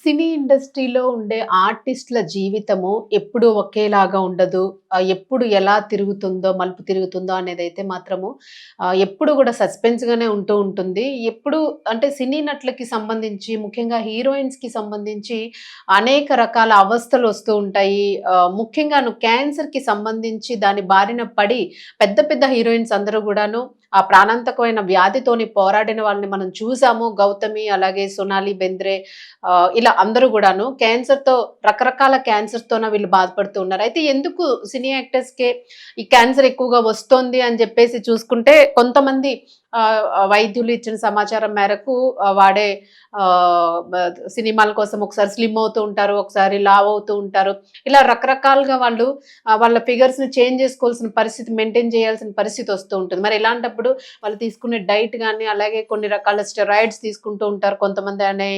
సినీ ఇండస్ట్రీలో ఉండే ఆర్టిస్టుల జీవితము ఎప్పుడు ఒకేలాగా ఉండదు. ఎప్పుడు ఎలా తిరుగుతుందో, మలుపు తిరుగుతుందో అనేదైతే మాత్రము ఎప్పుడు గూడా సస్పెన్స్‌గానే ఉంటూ ఉంటుంది. ఎప్పుడు అంటే సినీ నటులకి సంబంధించి, ముఖ్యంగా హీరోయిన్స్‌కి సంబంధించి అనేక రకాల అవస్థలు వస్తూ ఉంటాయి. ముఖ్యంగాను క్యాన్సర్‌కి సంబంధించి దాని బారిన పడి పెద్ద పెద్ద హీరోయిన్స్ అందరూ గూడాను ఆ ప్రాణాంతకమైన వ్యాధితోని పోరాడిన వాళ్ళని మనం చూసాము. 'గౌతమి' అలాగే 'సోనాలి బెంద్రే' ఇలా అందరూ గూడాను క్యాన్సర్‌తో రకరకాల క్యాన్సర్‌తోన వీళ్ళు బాధపడుతూ ఉన్నారు. అయితే ఎందుకు సినీ యాక్టర్స్‌కే ఈ క్యాన్సర్ ఎక్కువగా వస్తోంది అని జెప్పేసి చూసుకుంటే కొంతమంది వైద్యులు ఇచ్చిన సమాచారం మేరకు వాడే బ సినిమాల కోసం ఒకసారి స్లిమ్ అవుతూ ఉంటారు. ఒకసారి లావు అవుతూ ఉంటారు. ఇలా రకరకాలుగా వాళ్ళు వాళ్ళ ఫిగర్స్‌ని చేంజ్ జేసుకోవాల్సిన పరిస్థితి, మెయింటైన్ చేయాల్సిన పరిస్థితి వస్తూ ఉంటుంది. మరి ఇలాంటప్పుడు వాళ్ళు తీసుకునే డైట్ గాని, అలాగే కొన్ని రకాల స్టెరాయిడ్స్ తీసుకుంటూ ఉంటారు కొంతమంది అనే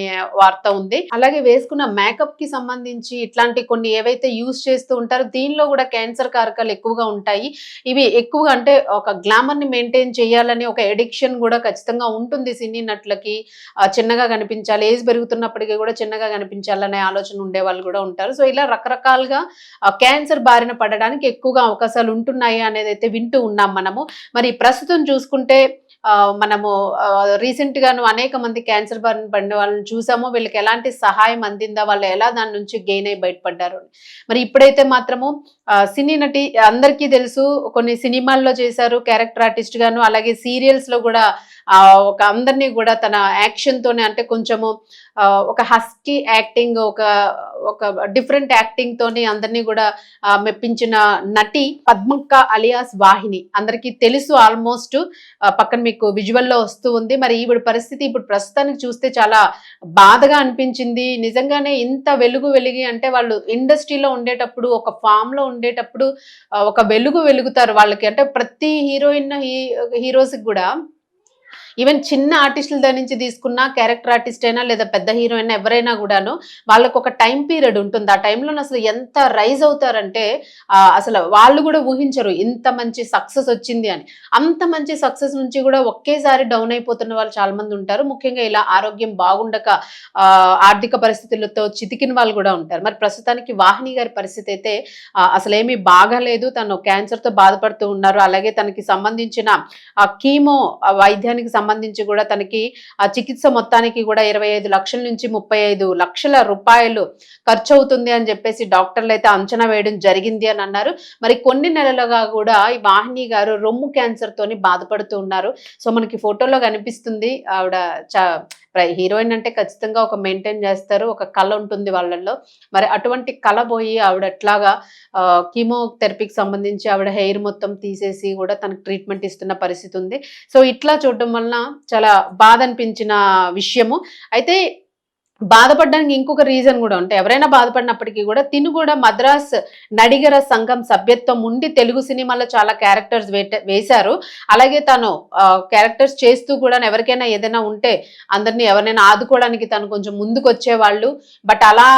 వార్త ఉంది. అలాగే వేసుకున్న మేకప్‌కి సంబంధించి ఇట్లాంటి కొన్ని ఏవైతే యూజ్ చేస్తూ ఉంటారో దీనిలో గూడా క్యాన్సర్ కారకాలు ఎక్కువగా ఉంటాయి. ఇవి ఎక్కువగా అంటే ఒక గ్లామర్‌ని మెయింటైన్ చేయాలని ఒక ఎడిక్షన్ గూడా ఖచ్చితంగా ఉంటుంది సినీ నటులకి. చిన్నగా కనిపించాలి. ఏజ్ పెరుగుతున్నప్పటికీ గూడా చిన్నగా కనిపించాలనే ఆలోచన ఉండేవాళ్ళు గూడా ఉంటారు. సో, ఇలా రకరకాలుగా క్యాన్సర్ బారిన పడడానికి ఎక్కువగా అవకాశాలు ఉంటున్నాయి అనేదైతే వింటూ ఉన్నాం మనము. మరి ప్రస్తుతం చూసుకుంటే మనము రీసెంట్‌గాను అనేక మంది క్యాన్సర్ బారిన పడిన వాళ్ళని చూసాము. వీళ్ళకి ఎలాంటి సహాయం అందిందా? వాళ్ళు ఎలా దాని నుంచి గెయిన్ అయ్యి బయటపడ్డారు అని. మరి ఇప్పుడైతే మాత్రము సినీ నటి అందరికీ తెలుసు. కొన్ని సినిమాల్లో చేశారు క్యారెక్టర్ ఆర్టిస్ట్ గాను. అలాగే సీరియల్స్‌లో గూడా ఒక అందరిని గూడా తన యాక్షన్‌తోనే అంటే కొంచెము ఒక హస్కీ యాక్టింగ్ ఒక ఒక డిఫరెంట్ యాక్టింగ్‌తోని అందరిని గూడా మెప్పించిన నటి పద్మక్క అలియాస్ వాహిని. అందరికీ తెలుసు ఆల్‌మోస్ట్. పక్కన మీకు విజువల్‌లో వస్తూ ఉంది. మరి ఈవిడ పరిస్థితి ఇప్పుడు ప్రస్తుతానికి చూస్తే చాలా బాధగా అనిపించింది. నిజంగానే ఇంత వెలుగు వెలిగి అంటే వాళ్ళు ఇండస్ట్రీలో ఉండేటప్పుడు, ఒక ఫామ్‌లో ఉండేటప్పుడు ఒక వెలుగు వెలుగుతారు వాళ్ళకి. అంటే ప్రతి హీరోయిన్, హీరోస్‌కి గూడా ఈవెన్ చిన్న ఆర్టిస్టుల దగ్గర నుంచి తీసుకున్న క్యారెక్టర్ ఆర్టిస్ట్ అయినా లేదా పెద్ద హీరో అయినా ఎవరైనా గూడాను వాళ్ళకి ఒక టైం పీరియడ్ ఉంటుంది. ఆ టైంలోనే అసలు ఎంత రైజ్ అవుతారంటే అసలు వాళ్ళు గూడా ఊహించరు ఇంత మంచి సక్సెస్ వచ్చింది అని. అంత మంచి సక్సెస్ నుంచి గూడా ఒకేసారి డౌన్ అయిపోతున్న వాళ్ళు చాలా మంది ఉంటారు. ముఖ్యంగా ఇలా ఆరోగ్యం బాగుండక ఆర్థిక పరిస్థితులతో చితికిన వాళ్ళు గూడా ఉంటారు. మరి ప్రస్తుతానికి వాహిని గారి పరిస్థితి అయితే అసలేమీ బాగాలేదు. తను క్యాన్సర్‌తో బాధపడుతూ ఉన్నారు. అలాగే తనకి సంబంధించిన కీమో వైద్యానికి సంబంధించి కూడా తనకి ఆ చికిత్స మొత్తానికి కూడా 25 లక్షల నుంచి 35 లక్షల రూపాయలు ఖర్చు అవుతుంది అని చెప్పేసి డాక్టర్లు అయితే అంచనా వేయడం జరిగింది అని అన్నారు. మరి కొన్ని నెలలుగా కూడా ఈ వాహిని గారు రొమ్ము క్యాన్సర్ తోని బాధపడుతూ ఉన్నారు. సో మనకి ఫోటోలో కనిపిస్తుంది ఆవిడ హీరోయిన్ అంటే ఖచ్చితంగా ఒక మెయింటైన్ చేస్తారు. ఒక కళ ఉంటుంది వాళ్ళల్లో. మరి అటువంటి కళ పోయి ఆవిడ ఎట్లాగా కీమోథెరపీకి సంబంధించి ఆవిడ హెయిర్ మొత్తం తీసేసి కూడా తనకు ట్రీట్మెంట్ ఇస్తున్న పరిస్థితి ఉంది. సో ఇట్లా చూడడం వలన చాలా బాధ అనిపించిన విషయము. అయితే బాధపడడానికి ఇంకొక రీజన్ గూడా ఉంటే ఎవరైనా బాధపడినప్పటికీ గూడా తిను గూడా మద్రాస్ నడిగర సంఘం సభ్యత్వం ఉండి తెలుగు సినిమాలో చాలా క్యారెక్టర్స్ వేశారు. అలాగే తను క్యారెక్టర్స్ చేస్తూ కూడా ఎవరికైనా ఏదైనా ఉంటే అందరిని ఎవరినైనా ఆదుకోవడానికి తను కొంచెం ముందుకొచ్చేవాళ్ళు. బట్ అలా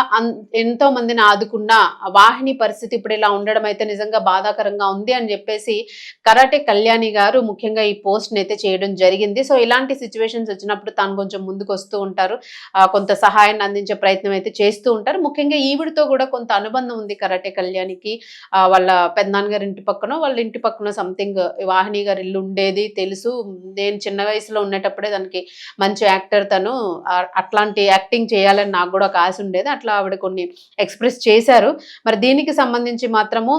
ఎంతో మందిని ఆదుకున్న వాహిని పరిస్థితి ఇప్పుడు ఇలా ఉండడం అయితే నిజంగా బాధాకరంగా ఉంది అని చెప్పేసి కరాటే కళ్యాణి గారు ముఖ్యంగా ఈ పోస్ట్‌ని అయితే చేయడం జరిగింది. సో ఇలాంటి సిట్యుయేషన్స్ వచ్చినప్పుడు తను కొంచెం ముందుకొస్తూ ఉంటారు. కొంత సహాయాన్ని అందించే ప్రయత్నం అయితే చేస్తూ ఉంటారు. ముఖ్యంగా ఈవిడతో కూడా కొంత అనుబంధం ఉంది కరాటే కళ్యాణికి. వాళ్ళ పెదనాన్నగారి ఇంటి పక్కనో, వాళ్ళ ఇంటి పక్కనో సంథింగ్ వాహిని గారి ఇల్లు ఉండేది తెలుసు. నేను చిన్న వయసులో ఉండేటప్పుడే దానికి మంచి యాక్టర్ తను. అట్లాంటి యాక్టింగ్ చేయాలని నాకు కూడా ఒక ఆశ ఉండేది. అట్లా ఆవిడ కొన్ని ఎక్స్‌ప్రెస్ చేశారు. మరి దీనికి సంబంధించి మాత్రము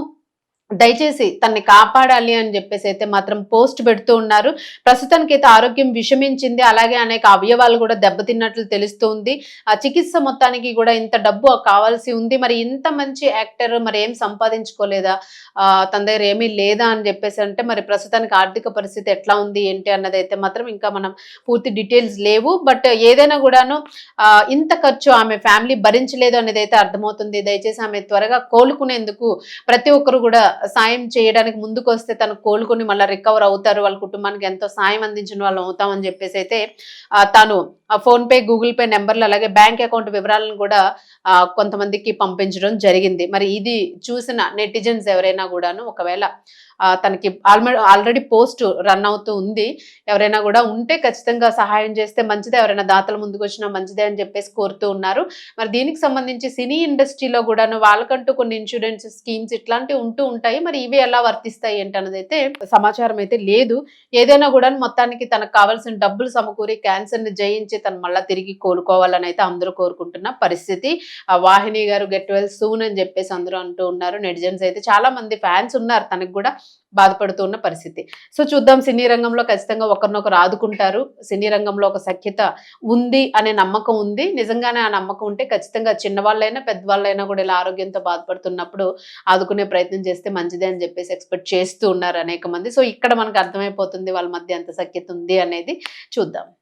దయచేసి తనని కాపాడాలి అని చెప్పేసి అయితే మాత్రం పోస్ట్ పెడుతూ ఉన్నారు. ప్రస్తుతానికైతే ఆరోగ్యం విషమించింది. అలాగే అనేక అవయవాలు కూడా దెబ్బతిన్నట్లు తెలుస్తుంది. ఆ చికిత్స మొత్తానికి కూడా ఇంత డబ్బు కావాల్సి ఉంది. మరి ఇంత మంచి యాక్టర్ మరి ఏం సంపాదించుకోలేదా? తన దగ్గర ఏమీ లేదా అని చెప్పేసి అంటే మరి ప్రస్తుతానికి ఆర్థిక పరిస్థితి ఎట్లా ఉంది ఏంటి అన్నదైతే మాత్రం ఇంకా మనం పూర్తి డీటెయిల్స్ లేవు. బట్ ఏదైనా కూడాను ఇంత ఖర్చు ఆమె ఫ్యామిలీ భరించలేదు అనేది అయితే అర్థమవుతుంది. దయచేసి ఆమె త్వరగా కోలుకునేందుకు ప్రతి ఒక్కరు కూడా సాయం చేయడానికి ముందుకొస్తే తను కోలుకొని మళ్ళీ రికవర్ అవుతారు. వాళ్ళ కుటుంబానికి ఎంతో సాయం అందించిన వాళ్ళం అవుతామని చెప్పేసి అయితే తాను ఫోన్ పే, గూగుల్ పే నెంబర్లు అలాగే బ్యాంక్ అకౌంట్ వివరాలను కూడా కొంతమందికి పంపించడం జరిగింది. మరి ఇది చూసిన నెటిజన్స్ ఎవరైనా కూడాను ఒకవేళ తనకి ఆల్రెడీ పోస్ట్ రన్ అవుతూ ఉంది. ఎవరైనా కూడా ఉంటే ఖచ్చితంగా సహాయం చేస్తే మంచిదే, ఎవరైనా దాతల ముందుకు వచ్చినా మంచిదే అని చెప్పేసి కోరుతూ ఉన్నారు. మరి దీనికి సంబంధించి సినీ ఇండస్ట్రీలో కూడాను వాళ్ళకంటూ కొన్ని ఇన్సూరెన్స్ స్కీమ్స్ ఇట్లాంటివి ఉంటూ ఉంటాయి. మరి ఇవి ఎలా వర్తిస్తాయి ఏంటన్నది అయితే సమాచారం అయితే లేదు. ఏదైనా కూడా మొత్తానికి తనకు కావాల్సిన డబ్బులు సమకూరి క్యాన్సర్ ని జయించి తను మళ్ళా తిరిగి కోలుకోవాలని అయితే అందరూ కోరుకుంటున్న పరిస్థితి. వాహిని గారు గెట్ వెల్ సూన్ అని చెప్పేసి అందరూ అంటూ ఉన్నారు. నెటిజన్స్ అయితే చాలా మంది ఫ్యాన్స్ ఉన్నారు, తనకు కూడా బాధపడుతూ ఉన్న పరిస్థితి. సో చూద్దాం, సినీ రంగంలో ఖచ్చితంగా ఒకరినొకరు ఆదుకుంటారు. సినీ రంగంలో ఒక సఖ్యత ఉంది అనే నమ్మకం ఉంది. నిజంగానే ఆ నమ్మకం ఉంటే ఖచ్చితంగా చిన్నవాళ్ళైనా పెద్దవాళ్ళైనా కూడా ఇలా ఆరోగ్యంతో బాధపడుతున్నప్పుడు ఆదుకునే ప్రయత్నం చేస్తే మంచిదే అని చెప్పేసి ఎక్స్పెక్ట్ చేస్తూ ఉన్నారు అనేక మంది. సో ఇక్కడ మనకు అర్థమైపోతుంది వాళ్ళ మధ్య ఎంత సఖ్యత ఉంది అనేది. చూద్దాం.